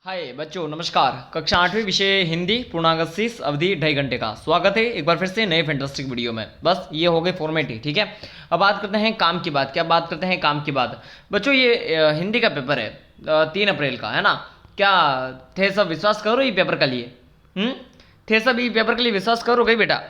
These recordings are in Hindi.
हाय बच्चों, नमस्कार। कक्षा 8वीं विषय हिंदी पूर्णांक 80 अवधि 2.5 घंटे का स्वागत है एक बार फिर से नए फैंटास्टिक वीडियो में। बस ये हो गई फॉर्मेलिटी, ठीक है। अब बात करते हैं काम की बात। क्या बात करते हैं? काम की बात। बच्चों ये हिंदी का पेपर है 3 अप्रैल का, है ना। क्या थे सब विश्वास करो ये पेपर के लिए? थे सब ये पेपर के लिए विश्वास करो गई बेटा।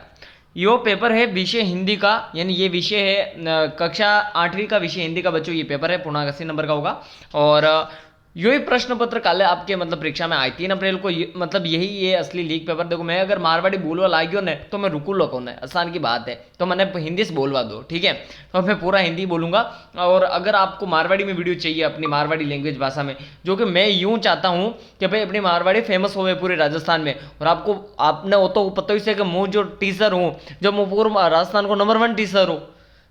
यो पेपर है विषय हिंदी का, यानी ये विषय है कक्षा 8वीं का विषय हिंदी का। बच्चों ये पेपर है पूर्णांक 80 नंबर का होगा। और यो ही प्रश्न पत्र काले आपके मतलब परीक्षा में आए 3 अप्रैल को। मतलब यही ये असली लीक पेपर। देखो मैं अगर मारवाड़ी बोलवा लागियो ने तो मैं रुकू लो कौन है, आसान की बात है। तो मैंने हिंदी से बोलवा दो, ठीक है। तो मैं पूरा हिंदी बोलूंगा। और अगर आपको मारवाड़ी में वीडियो चाहिए अपनी मारवाड़ी लैंग्वेज भाषा में, जो कि मैं यूं चाहता हूं कि भाई अपनी मारवाड़ी फेमस हो पूरे राजस्थान में। और आपने वो तो पता ही से कि मैं जो टीचर हूँ, जब मैं पूरे राजस्थान को नंबर 1 टीचर हूँ।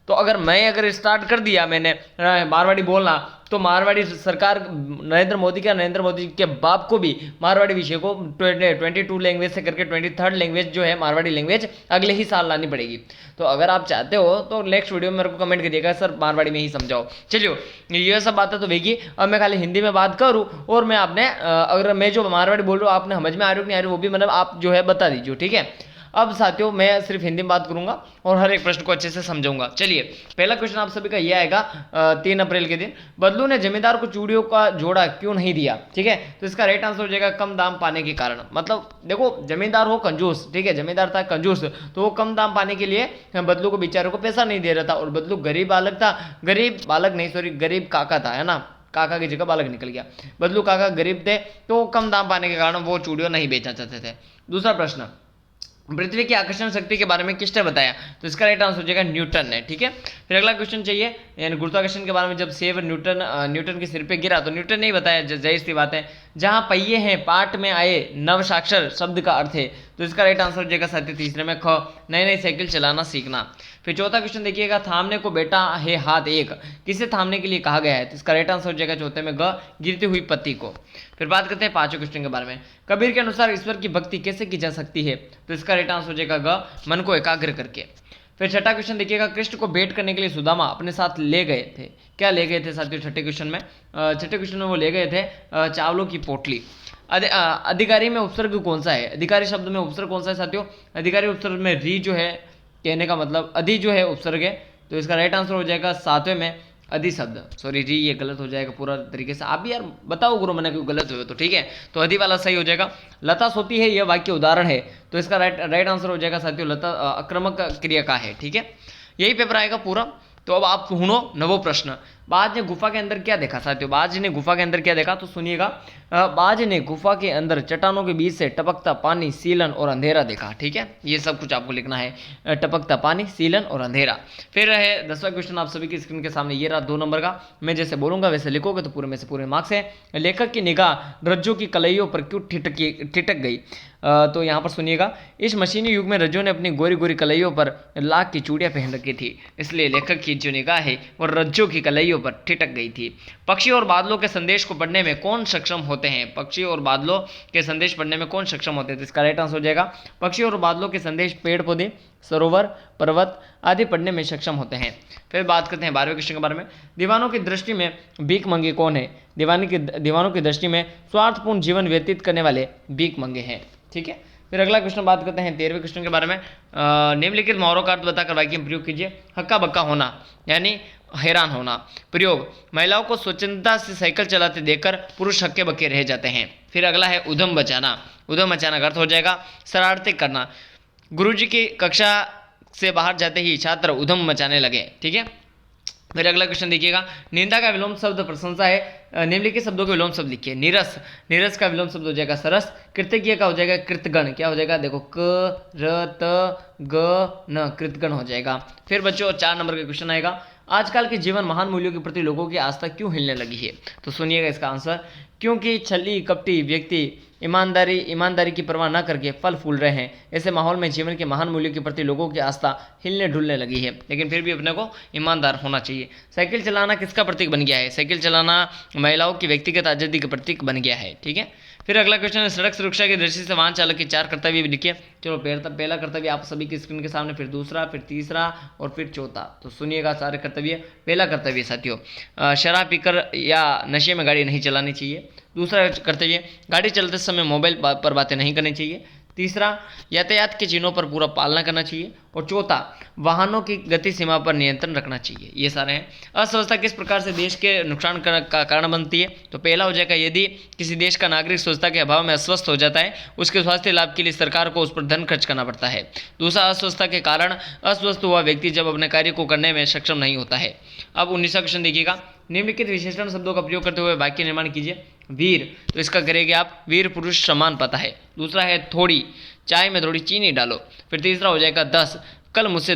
तो अगर स्टार्ट कर दिया मैंने मारवाड़ी बोलना, तो मारवाड़ी सरकार नरेंद्र मोदी के बाप को भी मारवाड़ी विषय को 22 लैंग्वेज से करके 23rd लैंग्वेज जो है मारवाड़ी लैंग्वेज अगले ही साल लानी पड़ेगी। तो अगर आप चाहते हो तो नेक्स्ट वीडियो में मेरे को कमेंट करिएगा, सर मारवाड़ी में ही समझाओ। चलिए ये सब बातें तो वेगी। अब मैं खाली हिंदी में बात करूँ और मैं आपने अगर मैं जो मारवाड़ी बोल रहा हूँ आपने समझ में आ रही हो नहीं आ रही वो भी मतलब आप जो है बता दीजिए, ठीक है। अब साथियों मैं सिर्फ हिंदी में बात करूंगा और हर एक प्रश्न को अच्छे से समझाऊंगा। चलिए पहला क्वेश्चन आप सभी का यह आएगा 3 अप्रैल के दिन, बदलू ने जमींदार को चूड़ियों का जोड़ा क्यों नहीं दिया? ठीक है, तो इसका राइट आंसर हो जाएगा कम दाम पाने के कारण। मतलब देखो जमींदार हो कंजूस, ठीक है, जमींदार था कंजूस, तो वो कम दाम पाने के लिए बदलू को बेचारों को पैसा नहीं दे रहा था। और बदलू गरीब बालक था, गरीब बालक नहीं सॉरी गरीब काका था, है ना। काका की जगह बालक निकल गया। बदलू काका गरीब थे तो कम दाम पाने के कारण वो चूड़ियों नहीं बेचना चाहते थे। दूसरा प्रश्न, पृथ्वी की आकर्षण शक्ति के बारे में किसने बताया? तो इसका राइट आंसर हो जाएगा न्यूटन ने, ठीक है। फिर अगला क्वेश्चन चाहिए, यानी गुरुत्वाकर्षण के बारे में जब सेब न्यूटन के सिर पे गिरा तो न्यूटन ने ही बताया, जाहिर सी बात है। जहां पहिए हैं पाठ में आए नवसाक्षर शब्द का अर्थ है, तो इसका राइट आंसर हो जाएगा साथी तीसरे में ख, नई नई साइकिल चलाना सीखना। फिर चौथा क्वेश्चन देखिएगा, थामने को बेटा है हाथ एक, किसे थामने के लिए कहा गया है? तो इसका राइट आंसर हो जाएगा चौथे में ग, गिरती हुई पत्ती को। फिर बात करते हैं पांचवें क्वेश्चन के बारे में, कबीर के अनुसार ईश्वर की भक्ति कैसे की जा सकती है? तो इसका राइट आंसर हो जाएगा ग, मन को एकाग्र करके। फिर छठा क्वेश्चन देखिएगा, कृष्ण को भेंट करने के लिए सुदामा अपने साथ ले गए थे। क्या ले गए थे साथियों? छठे क्वेश्चन में वो ले गए थे चावलों की पोटली। अधिकारी में उपसर्ग कौन सा है? अधिकारी शब्द में उपसर्ग कौन सा है साथियों? अधिकारी उपसर्ग में री जो है, कहने का मतलब अधि जो है उपसर्ग है, तो इसका राइट आंसर हो जाएगा 7वें में अधि शब्द। सॉरी री ये गलत हो जाएगा पूरा तरीके से। आप भी यार बताओ गुरु मैंने क्यों गलत हुए तो, ठीक है। तो अधि वाला सही हो जाएगा। लता सोती है यह वाक्य उदाहरण है, तो इसका राइट आंसर हो जाएगा साथियों लता आक्रामक क्रिया का है, ठीक है। यही पेपर आएगा पूरा। तो अब आप सुनो नवो प्रश्न, बाज ने गुफा के अंदर क्या देखा साथियों? बाज ने गुफा के अंदर क्या देखा? तो सुनिएगा, बाज ने गुफा के अंदर चट्टानों के बीच से टपकता पानी, सीलन और अंधेरा देखा, ठीक है। ये सब कुछ आपको लिखना है, टपकता पानी, सीलन और अंधेरा। फिर है 10वां क्वेश्चन आप सभी की स्क्रीन के सामने, ये रहा 2 नंबर का। मैं जैसे बोलूंगा वैसे लिखोगे तो पूरे में से पूरे मार्क्स है। लेखक की निगाह रज्जू की कलाइयों पर क्यों ठिठक गई? तो यहाँ पर सुनिएगा, इस मशीनी युग में रज्जू ने अपनी गोरी गोरी कलाइयों पर लाख की चूड़ियां पहन रखी थी, इसलिए लेखक की जो निगाह है वो रज्जू की कलाइयों पर ठिठक गई थी। पक्षी और बादलों के संदेश को पढ़ने में कौन सक्षम होते हैं? पक्षी और बादलों के संदेश पढ़ने में कौन सक्षम होते हैं? तो इसका राइट आंसर हो जाएगा पक्षी और बादलों के संदेश पेड़ पौधे, सरोवर, पर्वत आदि पढ़ने में सक्षम होते हैं। फिर बात करते हैं 12वें क्वेश्चन के बारे में, दीवानों की दृष्टि में भीख मंगे कौन है? दीवानों की दृष्टि में स्वार्थपूर्ण जीवन व्यतीत करने वाले भीख मंगे हैं, ठीक है। फिर अगला क्वेश्चन बात करते हैं 13वें क्वेश्चन के बारे में, निम्नलिखित मुहावरों का अर्थ बताकर वाक्य में प्रयोग कीजिए। हक्का बक्का होना यानी हैरान होना। प्रयोग, महिलाओं को स्वच्छंदता से साइकिल चलाते देखकर पुरुष हक्के बक्के रह जाते हैं। फिर अगला है उधम बचाना। उधम बचाना का अर्थ हो जाएगा शरारतें करना। गुरुजी की कक्षा से बाहर जाते ही छात्र उधम मचाने लगे, ठीक है। फिर अगला क्वेश्चन देखिएगा, निंदा का विलोम शब्द प्रशंसा है, निम्नलिखित शब्दों के विलोम शब्द लिखिए। नीरस, नीरस का विलोम शब्द हो जाएगा सरस। कृतज्ञ का हो जाएगा कृतगण। क्या हो जाएगा? देखो क र त ग न, कृतगण हो जाएगा। फिर बच्चों 4 नंबर का क्वेश्चन आएगा, आजकल के जीवन महान मूल्यों के प्रति लोगों की आस्था क्यों हिलने लगी है? तो सुनिएगा इसका आंसर, क्योंकि छली कपटी व्यक्ति ईमानदारी की परवाह न करके फल फूल रहे हैं। ऐसे माहौल में जीवन के महान मूल्यों के प्रति लोगों की आस्था हिलने ढुलने लगी है, लेकिन फिर भी अपने को ईमानदार होना चाहिए। साइकिल चलाना किसका प्रतीक बन गया है? साइकिल चलाना महिलाओं की व्यक्तिगत आज़ादी का प्रतीक बन गया है, ठीक है। फिर अगला क्वेश्चन है, सड़क सुरक्षा की दृष्टि से वाहन चालक के 4 कर्तव्य भी लिखिए। चलो पहला कर्तव्य आप सभी की स्क्रीन के सामने, फिर दूसरा, फिर तीसरा और फिर चौथा। तो सुनिएगा सारे कर्तव्य। पहला कर्तव्य साथियों, शराब पीकर या नशे में गाड़ी नहीं चलानी चाहिए। दूसरा करते हुए गाड़ी चलते समय मोबाइल पर बातें नहीं करनी चाहिए। तीसरा, यातायात के चिन्हों पर पूरा पालना करना चाहिए। और चौथा, वाहनों की गति सीमा पर नियंत्रण रखना चाहिए। ये सारे हैं। अस्वस्थता किस प्रकार से देश के नुकसान का कारण बनती है? तो पहला हो जाएगा, यदि किसी देश का नागरिक स्वच्छता के अभाव में अस्वस्थ हो जाता है, उसके स्वास्थ्य लाभ के लिए सरकार को उस पर धन खर्च करना पड़ता है। दूसरा, अस्वस्थता के कारण अस्वस्थ हुआ व्यक्ति जब अपने कार्य को करने में सक्षम नहीं होता है। अब 19वां क्वेश्चन देखिएगा, निम्नलिखित विशेषण शब्दों का प्रयोग करते हुए वाक्य निर्माण कीजिए। वीर, तो इसका करेंगे आप, वीर पुरुष समान पता है। दूसरा है थोड़ी, चाय में थोड़ी चीनी डालो। फिर तीसरा हो जाएगा 10, कल मुझसे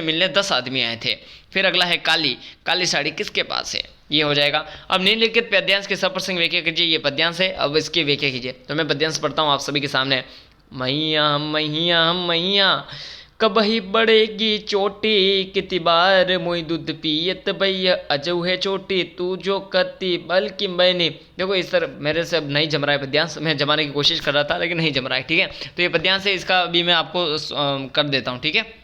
मिलने 10 आदमी आए थे। फिर अगला है काली, काली साड़ी किसके पास है? ये हो जाएगा। अब निम्नलिखित पद्यांश के सप्रसंग व्याख्या कीजिए। ये पद्यांश है, अब इसकी व्याख्या कीजिए। तो मैं पद्यांश पढ़ता हूँ आप सभी के सामने। मैया मैया मैया कबही बढ़ेगी चोटी, किति बार मुई दूध पियत भैया अजऊ है चोटी, तू जो कति बल्कि मैंने। देखो इस तरह मेरे से अब नहीं जम रहा है पद्यांश, मैं जमाने की कोशिश कर रहा था लेकिन नहीं जम रहा है, ठीक है। तो ये पद्यांश है, इसका भी मैं आपको कर देता हूँ, ठीक है।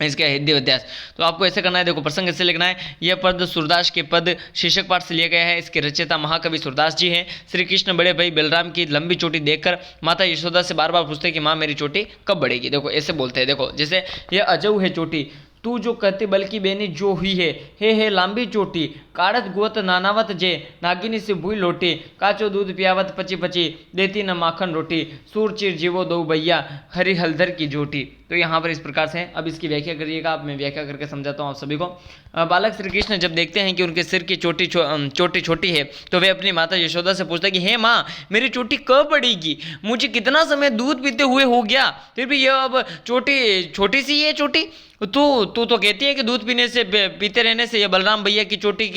इसका हिंदी अध्यास तो आपको ऐसे करना है, देखो प्रसंग ऐसे लिखना है। यह पद सूरदास के पद शीर्षक पाठ से लिया गया है। इसके रचयिता महाकवि सूरदास जी हैं। श्री कृष्ण बड़े भाई बलराम की लंबी चोटी देखकर माता यशोदा से बार बार पूछते हैं कि माँ मेरी चोटी कब बढ़ेगी। देखो ऐसे बोलते हैं, देखो जैसे यह अजऊ है चोटी, तू जो कहते बल्कि बेनी जो हुई है लांबी चोटी, काढ़त गोत नानावत जे, नागिनी से भूई लोटी, काचो दूध पियावत पची पची, देती न माखन रोटी, सूर चिर जीवो दो भैया, हरी हलधर की जोटी। तो यहाँ पर इस प्रकार से अब इसकी व्याख्या करिएगा आप, मैं व्याख्या करके समझाता हूँ आप सभी को। बालक श्री कृष्ण जब देखते हैं कि उनके सिर की चोटी छोटी है, तो वे अपनी माता यशोदा से पूछते हैं कि हे माँ मेरी चोटी कब बढ़ेगी, मुझे कितना समय दूध पीते हुए हो गया, फिर भी यह अब चोटी छोटी सी है चोटी। तू तो कहती है कि दूध पीने से पीते रहने से ये बलराम भैया की चोटी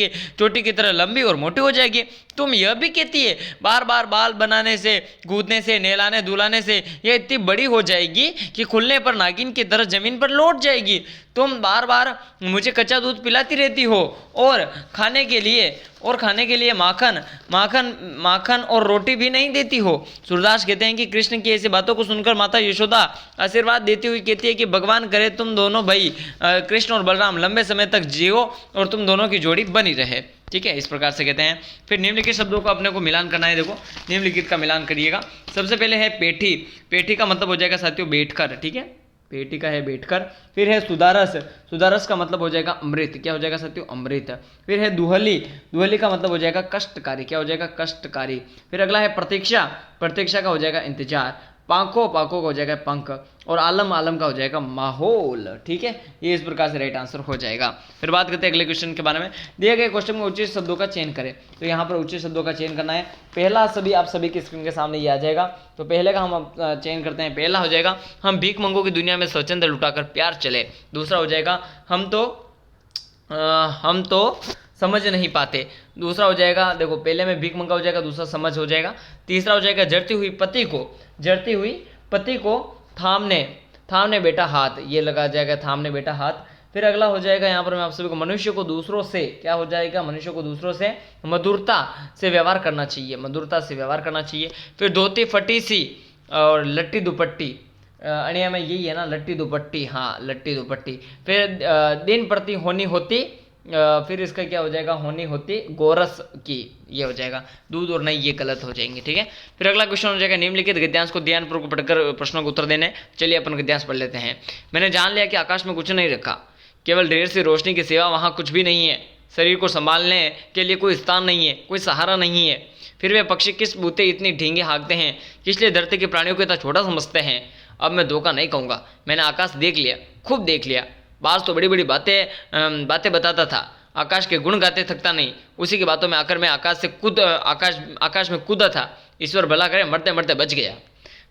की तरह लंबी और मोटी हो जाएगी। तुम यह भी कहती है बार बार बाल बनाने से, गूंदने से, नहलाने धुलाने से यह इतनी बड़ी हो जाएगी कि खुलने पर नागिन की तरह जमीन पर लौट जाएगी। तुम बार बार मुझे कच्चा दूध पिलाती रहती हो और खाने के लिए माखन और रोटी भी नहीं देती हो। सूरदास कहते हैं कि कृष्ण की ऐसी बातों को सुनकर माता यशोदा आशीर्वाद देती हुई कहती है कि भगवान करे तुम दोनों भाई कृष्ण और बलराम लंबे समय तक जियो और तुम दोनों की जोड़ी बनी रहे, ठीक है। इस प्रकार से कहते हैं। फिर निम्नलिखित शब्दों को अपने को मिलान करना है। देखो निम्नलिखित का मिलान करिएगा। सबसे पहले है पेठी, पेठी का मतलब हो जाएगा साथियों बैठकर, ठीक है, पेटी का है बैठकर। फिर है सुदारस, सुदारस का मतलब हो जाएगा अमृत, क्या हो जाएगा साथियों अमृत। फिर है दुहली, दुहली का मतलब हो जाएगा कष्टकारी, क्या हो जाएगा कष्टकारी। फिर अगला है प्रतीक्षा, प्रतीक्षा का हो जाएगा इंतजार। पांखो, पांखो का हो जाएगा पंख। और आलम, आलम का हो जाएगा माहौल, ठीक है। ये इस प्रकार से राइट आंसर हो जाएगा। फिर बात करते हैं अगले क्वेश्चन के बारे में। दिए गए क्वेश्चन में उचित शब्दों का चयन करें। तो यहाँ पर उचित शब्दों का चयन करना है। पहला आप सभी की स्क्रीन के सामने ये आ जाएगा। तो पहले का हम चयन करते हैं। पहला हो जाएगा हम भीख मंगों की दुनिया में स्वच्छंद लुटाकर प्यार चले। दूसरा हो जाएगा हम तो समझ नहीं पाते। दूसरा हो जाएगा, देखो पहले में भीख मंगा हो जाएगा, दूसरा समझ हो जाएगा। तीसरा हो जाएगा जड़ती हुई पति को थामने बेटा हाथ, ये लगा जाएगा थामने बेटा हाथ। फिर अगला हो जाएगा यहाँ पर मैं आप सभी को मनुष्य को दूसरों से, क्या हो जाएगा मनुष्य को दूसरों से मधुरता से व्यवहार करना चाहिए, मधुरता से व्यवहार करना चाहिए। फिर धोती फटी सी और लट्टी दुपट्टी, अणिया में यही है ना लट्टी दुपट्टी, हाँ लट्टी दुपट्टी। फिर दिन प्रति होनी होती, फिर इसका क्या हो जाएगा होनी होती गोरस की, ये हो जाएगा दूध और नहीं, ये गलत हो जाएंगे, ठीक है। फिर अगला क्वेश्चन हो जाएगा निम्नलिखित गद्यांश को ध्यानपूर्वक पढ़कर प्रश्नों को उत्तर देने। चलिए अपन गद्यांश पढ़ लेते हैं। मैंने जान लिया कि आकाश में कुछ नहीं रखा, केवल ढेर सी रोशनी की सिवा वहाँ कुछ भी नहीं है। शरीर को संभालने के लिए कोई स्थान नहीं है, कोई सहारा नहीं है। फिर वे पक्षी किस बूते इतनी ढींगे हाँकते हैं, इसलिए धरती के प्राणियों को इतना छोटा समझते हैं। अब मैं धोखा नहीं कहूँगा, मैंने आकाश देख लिया, खूब देख लिया। बाज तो बड़ी बड़ी बातें बताता था, आकाश के गुण गाते थकता नहीं। उसी की बातों में आकर मैं आकाश में कूदा था। ईश्वर भला करे मरते मरते बच गया।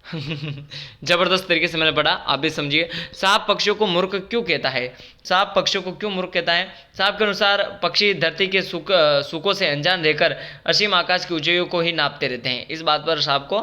जबरदस्त तरीके से मैंने पढ़ा, आप भी समझिए। सांप पक्षियों को मूर्ख क्यों कहता है? सांप पक्षियों को क्यों मूर्ख कहता है? सांप के अनुसार पक्षी धरती के सुखों से अनजान रहकर असीम आकाश की ऊंचाइयों को ही नापते रहते हैं। इस बात पर सांप को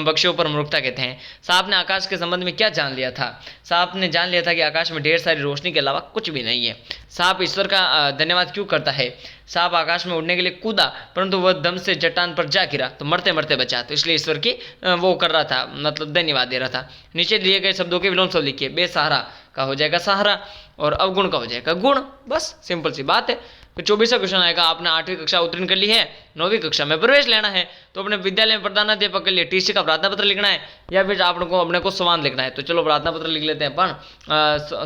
पक्षियों पर मूर्खता कहते हैं। सांप ने आकाश के संबंध में क्या जान लिया था? सांप ने जान लिया था कि आकाश में ढेर सारी रोशनी के अलावा कुछ भी नहीं है। सांप ईश्वर का धन्यवाद क्यों करता है? सांप आकाश में उड़ने के लिए कूदा, परंतु वह दम से चट्टान पर जा गिरा तो मरते मरते बचा, तो इसलिए ईश्वर की वो कर रहा था, मतलब धन्यवाद दे रहा था। नीचे दिए गए शब्दों के विलोम शब्द लिखिए। बेसहारा का हो जाएगा सहारा और अवगुण का हो जाएगा गुण, बस सिंपल सी बात है। तो 24वां क्वेश्चन आएगा। आपने 8वीं कक्षा उत्तीर्ण कर ली है, 9वीं कक्षा में प्रवेश लेना है तो अपने विद्यालय में प्रधानाध्यापक के लिए टीसी का प्रार्थना पत्र लिखना है या फिर आपको अपने को संवाद लिखना है। तो चलो प्रार्थना पत्र लिख लेते हैं अपन।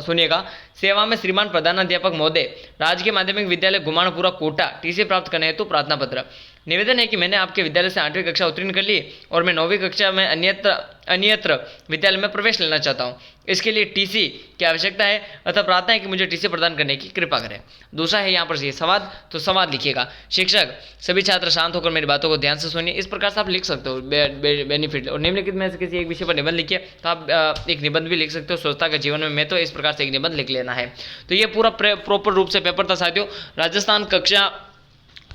सुनिएगा, सेवा में श्रीमान प्रधानाध्यापक महोदय, राजकीय माध्यमिक विद्यालय घुमाणपुरा कोटा, टीसी प्राप्त करने हेतु प्रार्थना पत्र। निवेदन है कि मैंने आपके विद्यालय से 8वीं कक्षा उत्तीर्ण कर ली और मैं 9वीं कक्षा में अन्यत्र विद्यालय में प्रवेश लेना चाहता हूँ। इसके लिए टीसी की आवश्यकता है, अतः प्रार्थना है कि मुझे टीसी प्रदान करने की कृपा करें। दूसरा है यहाँ पर ये संवाद, तो संवाद लिखिएगा। शिक्षक, सभी छात्र शांत होकर मेरी बातों को ध्यान से सुनिए। इस प्रकार से आप लिख सकते हो बेनिफिट। और निम्नलिखित में से किसी एक विषय पर निबंध लिखिए, तो आप एक निबंध भी लिख सकते हो स्वच्छता के जीवन में। मैं तो इस प्रकार से एक निबंध लिख लेना है। तो ये पूरा प्रॉपर रूप से पेपर था साथियों। राजस्थान कक्षा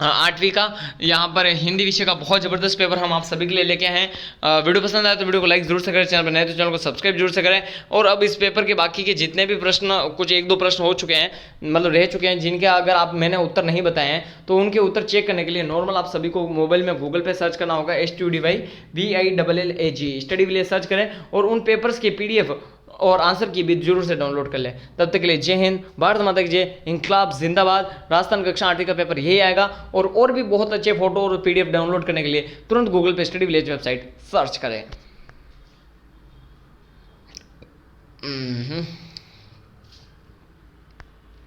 8वीं का यहाँ पर हिंदी विषय का बहुत ज़बरदस्त पेपर हम आप सभी के लिए लेके हैं। वीडियो पसंद आया तो वीडियो को लाइक जरूर से करें, चैनल पर नए तो चैनल को सब्सक्राइब जरूर से करें। और अब इस पेपर के बाकी के जितने भी प्रश्न, कुछ 1-2 प्रश्न हो चुके हैं, मतलब रह चुके हैं, जिनके अगर आप मैंने उत्तर नहीं बताए हैं तो उनके उत्तर चेक करने के लिए नॉर्मल आप सभी को मोबाइल में गूगल पे सर्च करना होगा, STUDYVILLAG स्टडी विलेज सर्च करें और उन पेपर्स की PDF और आंसर की भी जरूर से डाउनलोड कर लें। तब तक के लिए जय हिंद, भारत माता की जय, इंकलाब जिंदाबाद। राजस्थान कक्षा 8वीं का पेपर यही आएगा। और भी बहुत अच्छे फोटो और PDF डाउनलोड करने के लिए तुरंत गूगल पे स्टडी विलेज वेबसाइट सर्च करें।